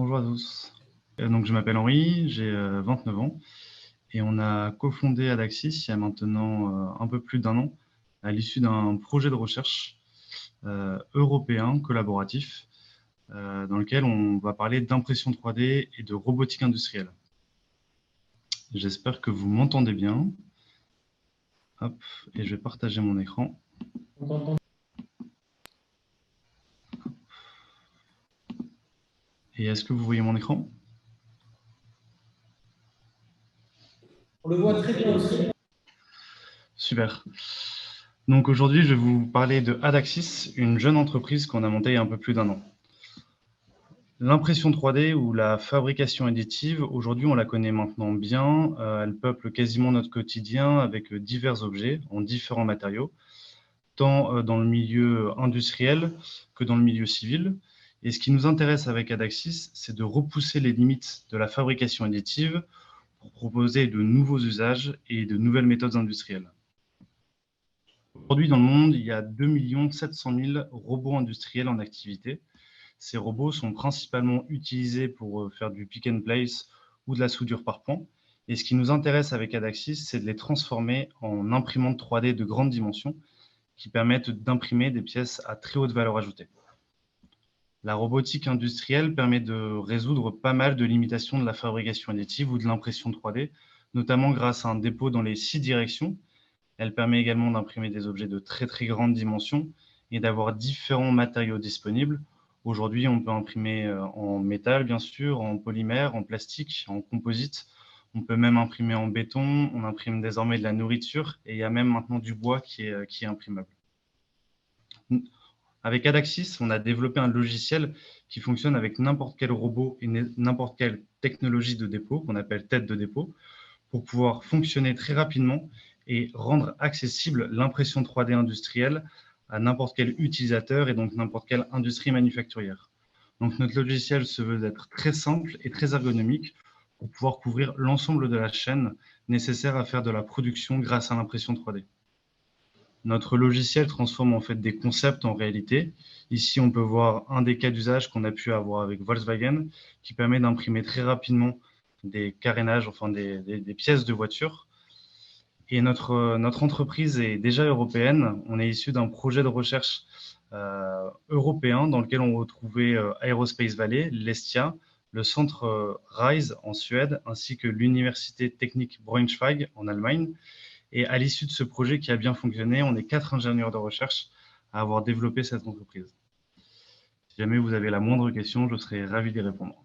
Bonjour à tous. Donc, je m'appelle Henri, j'ai 29 ans et on a cofondé Adaxis il y a maintenant un peu plus d'1 an à l'issue d'un projet de recherche européen collaboratif dans lequel on va parler d'impression 3D et de robotique industrielle. J'espère que vous m'entendez bien. Hop, et je vais partager mon écran. Et est-ce que vous voyez mon écran? On le voit très bien aussi. Super. Donc aujourd'hui, je vais vous parler de Adaxis, une jeune entreprise qu'on a montée il y a un peu plus d'1 an. L'impression 3D ou la fabrication additive, aujourd'hui, on la connaît maintenant bien. Elle peuple quasiment notre quotidien avec divers objets en différents matériaux, tant dans le milieu industriel que dans le milieu civil. Et ce qui nous intéresse avec Adaxis, c'est de repousser les limites de la fabrication additive pour proposer de nouveaux usages et de nouvelles méthodes industrielles. Aujourd'hui, dans le monde, il y a 2 700 000 robots industriels en activité. Ces robots sont principalement utilisés pour faire du pick and place ou de la soudure par point. Et ce qui nous intéresse avec Adaxis, c'est de les transformer en imprimantes 3D de grande dimension qui permettent d'imprimer des pièces à très haute valeur ajoutée. La robotique industrielle permet de résoudre pas mal de limitations de la fabrication additive ou de l'impression 3D, notamment grâce à un dépôt dans les 6 directions. Elle permet également d'imprimer des objets de très grande dimension et d'avoir différents matériaux disponibles. Aujourd'hui, on peut imprimer en métal, bien sûr, en polymère, en plastique, en composite. On peut même imprimer en béton. On imprime désormais de la nourriture et il y a même maintenant du bois qui est imprimable. Avec Adaxis, on a développé un logiciel qui fonctionne avec n'importe quel robot et n'importe quelle technologie de dépôt, qu'on appelle tête de dépôt, pour pouvoir fonctionner très rapidement et rendre accessible l'impression 3D industrielle à n'importe quel utilisateur et donc n'importe quelle industrie manufacturière. Donc notre logiciel se veut d'être très simple et très ergonomique pour pouvoir couvrir l'ensemble de la chaîne nécessaire à faire de la production grâce à l'impression 3D. Notre logiciel transforme en fait des concepts en réalité. Ici, on peut voir un des cas d'usage qu'on a pu avoir avec Volkswagen qui permet d'imprimer très rapidement des carénages, enfin des pièces de voiture. Et notre entreprise est déjà européenne. On est issu d'un projet de recherche européen dans lequel on retrouvait Aerospace Valley, l'Estia, le centre RISE en Suède, ainsi que l'Université technique Braunschweig en Allemagne. Et à l'issue de ce projet qui a bien fonctionné, on est 4 ingénieurs de recherche à avoir développé cette entreprise. Si jamais vous avez la moindre question, je serai ravi d'y répondre.